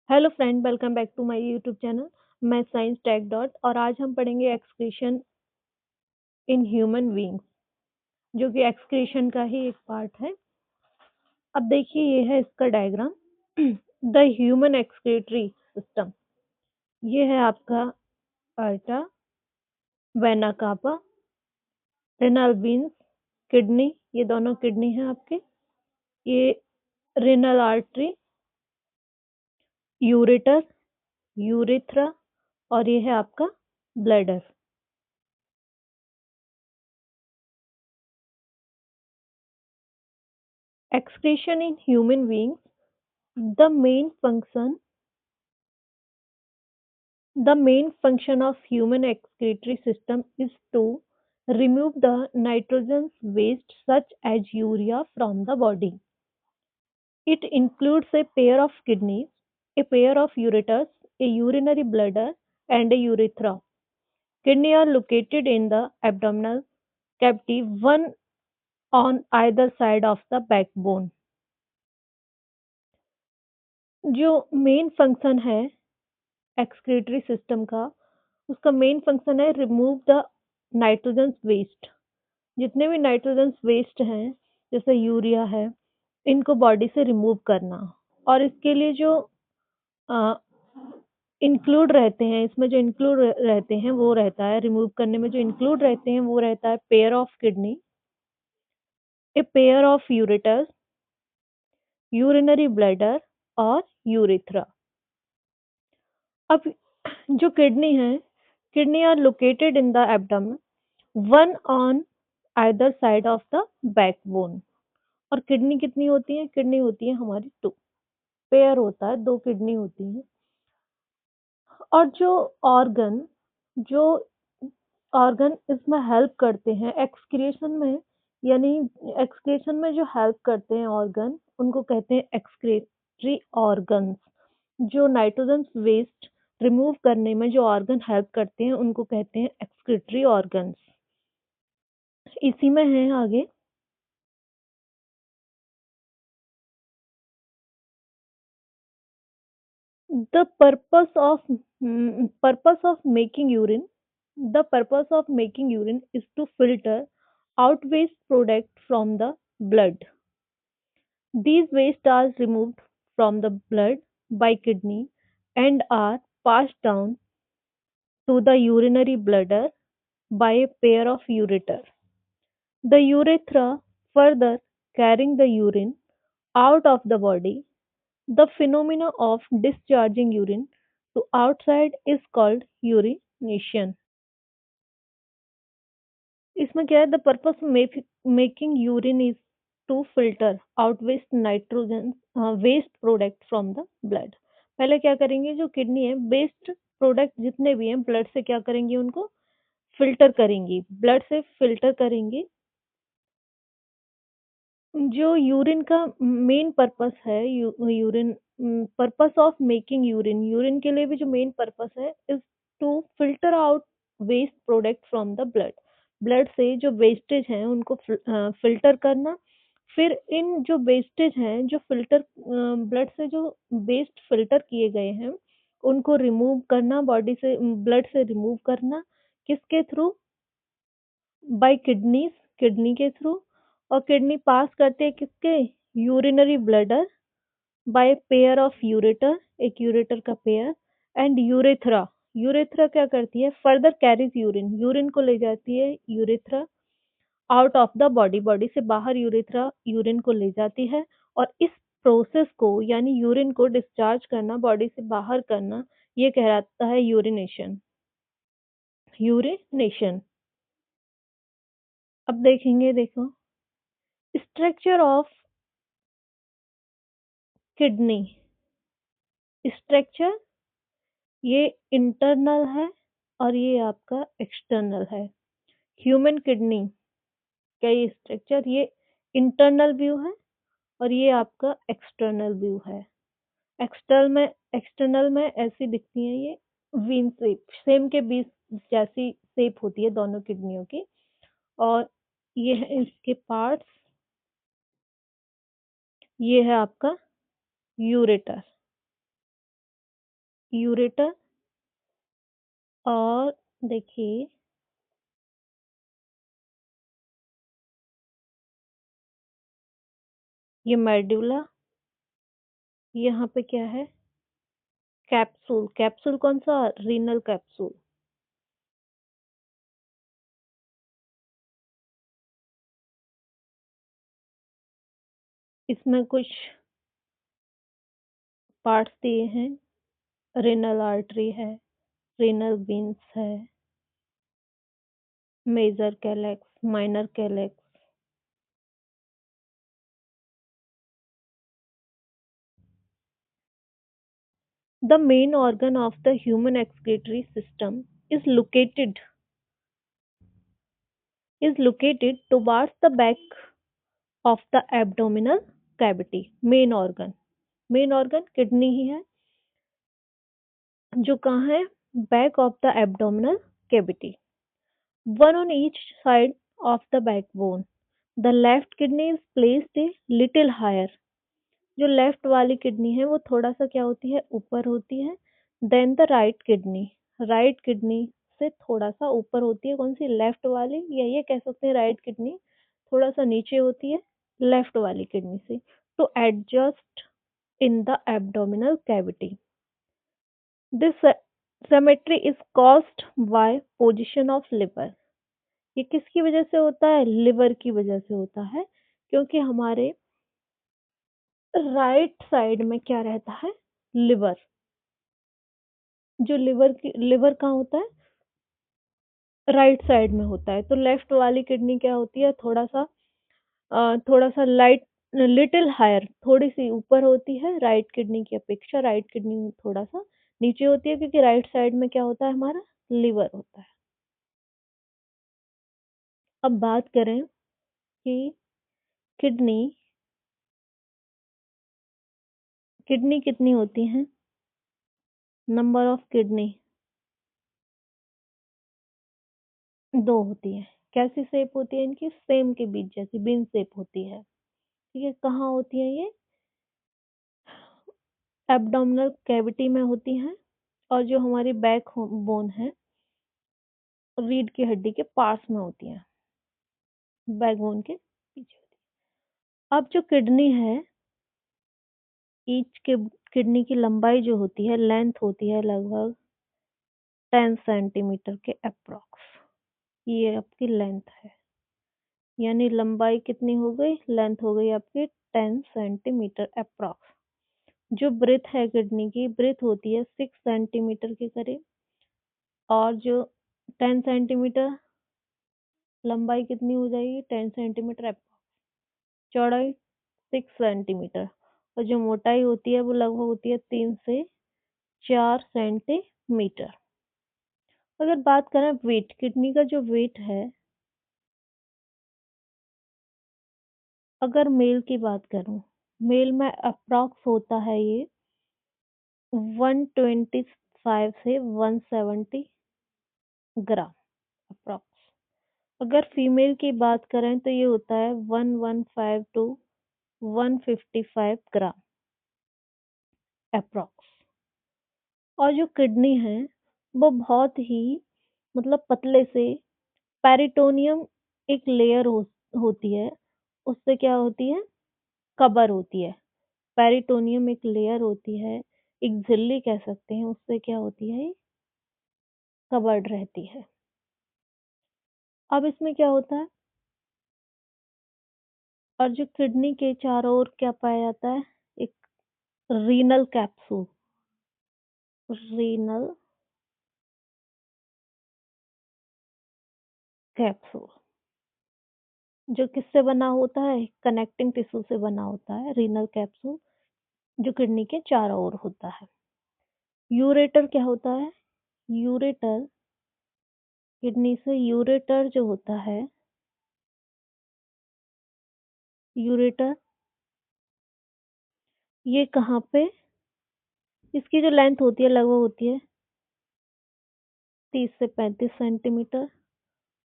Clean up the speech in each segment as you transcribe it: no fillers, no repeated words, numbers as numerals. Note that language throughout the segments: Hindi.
Hello friend, welcome back to my YouTube channel. मैं साइंस टेक डॉट और आज हम पढ़ेंगे एक्सक्रीशन इन ह्यूमन बीइंग्स, जो कि एक्सक्रीशन का ही एक पार्ट है। अब देखिए, ये है इसका diagram. The human excretory system. ये है आपका अर्टा, वेना कापा, रेनल बीन्स, किडनी। ये दोनों किडनी हैं आपके। ये रेनल आर्टरी, यूरेटर, यूरेथ्रा और ये है आपका bladder. Excretion in human beings. The main function the main function of human excretory system is to remove the nitrogenous waste such as urea from the body. It includes a pair of kidneys, a pair of ureters, a urinary bladder, and a urethra. Kidneys are located in the abdominal cavity, one on either side of the backbone. जो मेन फंक्शन है एक्सक्रीटरी सिस्टम का, उसका मेन फंक्शन है रिमूव द नाइट्रोजन वेस्ट। जितने भी नाइट्रोजन वेस्ट हैं, जैसे यूरिया है, इनको बॉडी से रिमूव करना। और इसके लिए जो इंक्लूड रहते हैं, इसमें जो इंक्लूड रहते हैं वो रहता है, रिमूव करने में जो इंक्लूड रहते हैं वो रहता है pair of kidney, a pair of ureters, urinary bladder और यूरेथ्रा। अब जो किडनी है, kidney are located in the abdomen, one on either side of the backbone. और किडनी कितनी होती है? किडनी होती है हमारी 2। पेयर होता है, 2 किडनी होती है। और जो ऑर्गन इसमें हेल्प करते हैं एक्सक्रिएशन में, यानी एक्सक्रिएशन में जो हेल्प करते हैं ऑर्गन, उनको कहते हैं एक्सक्रीटरी ऑर्गन्स। जो नाइट्रोजन वेस्ट रिमूव करने में जो ऑर्गन हेल्प करते हैं उनको कहते हैं एक्सक्रीटरी ऑर्गन्स। इसी में है आगे। The purpose of making urine. The purpose of making urine is to filter out waste product from the blood. These waste are removed from the blood by kidney and are passed down to the urinary bladder by a pair of ureter. The urethra further carrying the urine out of the body. The phenomena of discharging urine to outside is called urination. इसमें क्या है? The purpose making urine is to filter out waste nitrogen waste product from the blood. पहले क्या करेंगे? जो किडनी है, वेस्ट प्रोडक्ट जितने भी हैं ब्लड से क्या करेंगी? उनको फिल्टर करेंगी, ब्लड से फिल्टर करेंगी। जो यूरिन का मेन पर्पस है, urine purpose of making urine, urine के लिए भी जो मेन पर्पस है is to filter out waste product from the blood. Blood से जो वेस्टेज हैं उनको फिल्टर करना। फिर इन जो वेस्टेज हैं, जो फिल्टर ब्लड से जो वेस्ट फिल्टर किए गए हैं, उनको रिमूव करना, बॉडी से ब्लड से रिमूव करना। किसके थ्रू? बाय किडनीज, किडनी के थ्रू। और किडनी पास करते हैं किसके? Urinary bladder by pair of ureter, एक यूरेटर का पेयर, एंड यूरेथ्रा। यूरेथ्रा क्या करती है? फर्दर कैरीज यूरिन, यूरिन को ले जाती है urethra out of the body, body से बाहर यूरेथ्रा यूरिन को ले जाती है। और इस प्रोसेस को, यानी यूरिन को डिस्चार्ज करना, बॉडी से बाहर करना, ये कहलाता है यूरिनेशन। यूरिनेशन। अब देखेंगे, देखो स्ट्रक्चर ऑफ किडनी। स्ट्रक्चर ये इंटरनल है और ये आपका एक्सटर्नल है। ह्यूमन किडनी का ये स्ट्रक्चर, ये इंटरनल व्यू है और ये आपका एक्सटर्नल व्यू है। एक्सटर्नल में ऐसी दिखती है ये वीन शेप, सेम के बीच जैसी शेप होती है दोनों किडनियों की। और ये है इसके पार्ट्स। ये है आपका यूरेटर। यूरेटर, और देखिए ये मेडुला, यहाँ पे क्या है, कैप्सूल। कैप्सूल कौन सा, रीनल कैप्सूल। इसमें कुछ पार्ट्स दिए हैं, रीनल आर्टरी है, रीनल वेन्स है, major calyx, minor calyx. The main organ of the human excretory system is located towards the back of the abdominal cavity. Main organ kidney ही है, जो कहाँ है, back of the abdominal cavity, one on each side of the backbone. The left kidney is placed a little higher. जो लेफ्ट वाली किडनी है वो थोड़ा सा क्या होती है, ऊपर होती है, देन द राइट किडनी से थोड़ा सा ऊपर होती है, कौन सी, लेफ्ट वाली, या ये कह सकते हैं राइट किडनी थोड़ा सा नीचे होती है लेफ्ट वाली किडनी से, to adjust in the abdominal cavity. This symmetry is caused by position of liver. ये किसकी वजह से होता है, लिवर की वजह से होता है, क्योंकि हमारे राइट साइड में क्या रहता है, लिवर। जो लिवर कहाँ होता है, राइट साइड में होता है, तो लेफ्ट वाली किडनी क्या होती है, थोड़ा सा लाइट, लिटिल हायर, थोड़ी सी ऊपर होती है राइट किडनी की अपेक्षा, राइट किडनी थोड़ा सा नीचे होती है, क्योंकि राइट साइड में क्या होता है, हमारा लिवर होता है। अब बात करें कि किडनी किडनी कितनी होती हैं, नंबर ऑफ किडनी 2 होती है। कैसी शेप होती है इनकी, सेम के बीच जैसी बीन शेप होती है। ठीक है, कहाँ होती है ये, एब्डोमिनल कैविटी में होती हैं, और जो हमारी बैक बोन है, रीढ़ की हड्डी के पास में होती है, बैकबोन के पीछे होती है। अब जो किडनी है, ईच के किडनी की लंबाई जो होती है, लेंथ होती है लगभग 10 सेंटीमीटर के अप्रॉक्स। ये आपकी लेंथ है, यानी लंबाई कितनी हो गई, लेंथ हो गई आपकी 10 सेंटीमीटर अप्रॉक्स। जो ब्रेथ है किडनी की, ब्रेथ होती है 6 सेंटीमीटर के करीब, और जो 10 सेंटीमीटर लंबाई कितनी हो जाएगी, 10 सेंटीमीटर अप्रॉक्स, चौड़ाई 6 सेंटीमीटर, और जो मोटाई होती है वो लगभग होती है 3 से 4 सेंटीमीटर। अगर बात करें वेट, किडनी का जो वेट है, अगर मेल की बात करूं, मेल में अप्रॉक्स होता है ये 125 से 170 ग्राम अप्रॉक्स। अगर फीमेल की बात करें तो ये होता है 115 टू 155 ग्राम अप्रॉक्स। और जो किडनी है वो बहुत ही मतलब पतले से, पेरिटोनियम एक लेयर होती है, उससे क्या होती है, कवर होती है। पेरिटोनियम एक लेयर होती है, एक झिल्ली कह सकते हैं, उससे क्या होती है, कवर्ड रहती है। अब इसमें क्या होता है, और जो किडनी के चारों ओर क्या पाया जाता है, एक रीनल कैप्सूल, रीनल कैप्सूल, जो किससे बना होता है, कनेक्टिंग टिश्यू से बना होता है रीनल कैप्सूल, जो किडनी के चारों ओर होता है। यूरेटर क्या होता है, यूरेटर, किडनी से यूरेटर जो होता है, यूरेटर ये कहाँ पे, इसकी जो लेंथ होती है लगभग होती है 30 से 35 सेंटीमीटर,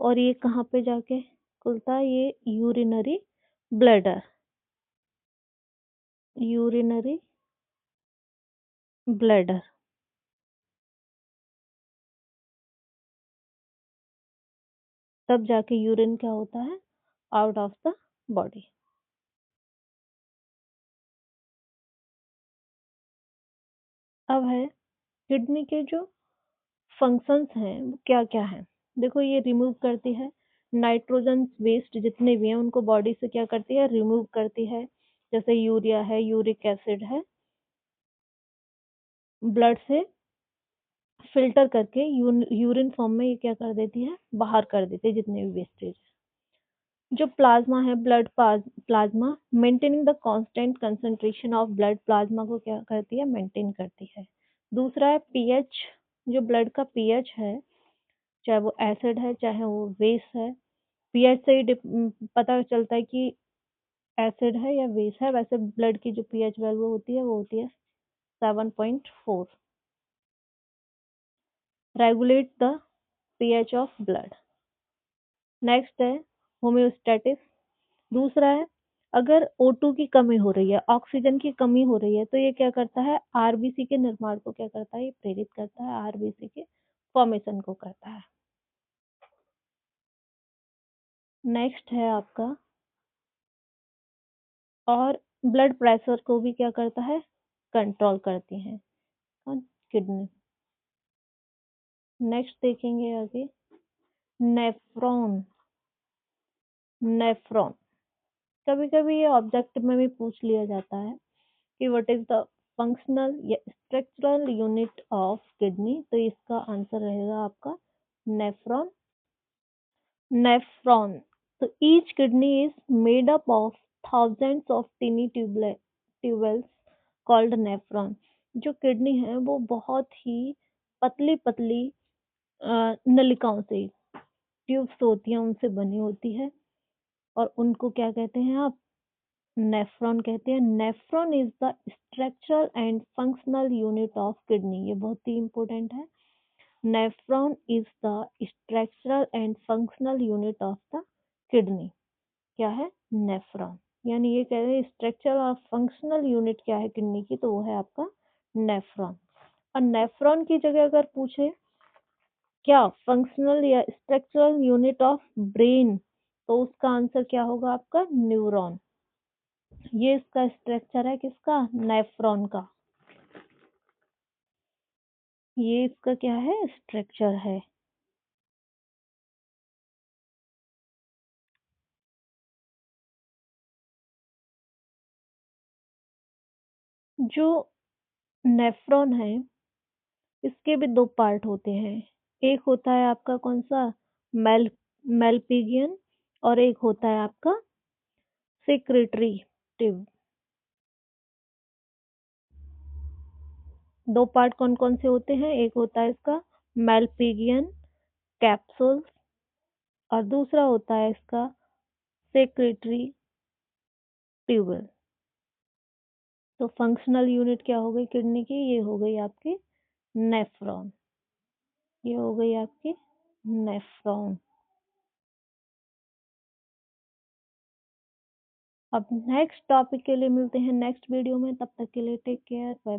और ये कहाँ पे जाके खुलता है, ये यूरिनरी ब्लैडर, यूरिनरी ब्लैडर तब जाके यूरिन क्या होता है, आउट ऑफ द बॉडी। अब है किडनी के जो फंक्शंस हैं वो क्या क्या हैं। देखो ये रिमूव करती है नाइट्रोजन वेस्ट जितने भी हैं उनको बॉडी से क्या करती है, रिमूव करती है। जैसे यूरिया है, यूरिक एसिड है, ब्लड से फिल्टर करके यूरिन फॉर्म में ये क्या कर देती है, बाहर कर देती है जितने भी वेस्टेज है। जो प्लाज्मा है, blood plasma maintaining the constant concentration of blood, plasma को क्या करती है, मेंटेन करती है। दूसरा है पीएच, जो ब्लड का पीएच है, चाहे वो एसिड है चाहे वो बेस है, पीएच से ही पता चलता है कि एसिड है या बेस है। वैसे ब्लड की जो पीएच वैल्यू होती है वो होती है 7.4, regulate the pH of blood. Next है होम्योस्टेटिस। दूसरा है अगर O2 की कमी हो रही है, ऑक्सीजन की कमी हो रही है, तो ये क्या करता है, आरबीसी के निर्माण को क्या करता है, ये प्रेरित करता है, आरबीसी के फॉर्मेशन को करता है। नेक्स्ट है आपका, और ब्लड प्रेशर को भी क्या करता है, कंट्रोल करती है कौन, किडनी। नेक्स्ट देखेंगे आगे, नेफ्रॉन। नेफ्रॉन कभी कभी ये ऑब्जेक्ट में भी पूछ लिया जाता है कि व्हाट इज द फंक्शनल या स्ट्रक्चरल यूनिट ऑफ किडनी, तो इसका आंसर रहेगा आपका नेफ्रॉन। नेफ्रॉन, तो each kidney is made up of thousands of tiny tubules called nephron. जो किडनी है वो बहुत ही पतली पतली नलिकाओं से, ट्यूब्स होती हैं उनसे बनी होती है, और उनको क्या कहते हैं आप, नेफ्रॉन कहते हैं। Nephron is the structural and functional unit of kidney, ये बहुत ही इंपॉर्टेंट है। Nephron is the structural and functional unit of the kidney. क्या है, नेफ्रॉन। यानी ये कह रहे हैं स्ट्रक्चरल और फंक्शनल यूनिट क्या है किडनी की, तो वो है आपका नेफ्रॉन। और नेफ्रॉन की जगह अगर पूछे क्या फंक्शनल या स्ट्रक्चरल यूनिट ऑफ ब्रेन, तो उसका आंसर क्या होगा आपका, न्यूरॉन। ये इसका स्ट्रक्चर है किसका, नेफ्रॉन का। ये इसका क्या है, स्ट्रक्चर है। जो नेफ्रॉन है इसके भी दो पार्ट होते हैं। एक होता है आपका कौन सा, मेल मेलपिगियन, और एक होता है आपका सेक्रेटरी टिव। दो पार्ट कौन कौन से होते हैं, एक होता है इसका मेलपिगियन कैप्सूल, और दूसरा होता है इसका सेक्रेटरी ट्यूबल। तो फंक्शनल यूनिट क्या हो गई किडनी की, ये हो गई आपकी नेफ्रॉन। ये हो गई आपकी नेफ्रॉन। अब नेक्स्ट टॉपिक के लिए मिलते हैं नेक्स्ट वीडियो में, तब तक के लिए टेक केयर, बाय।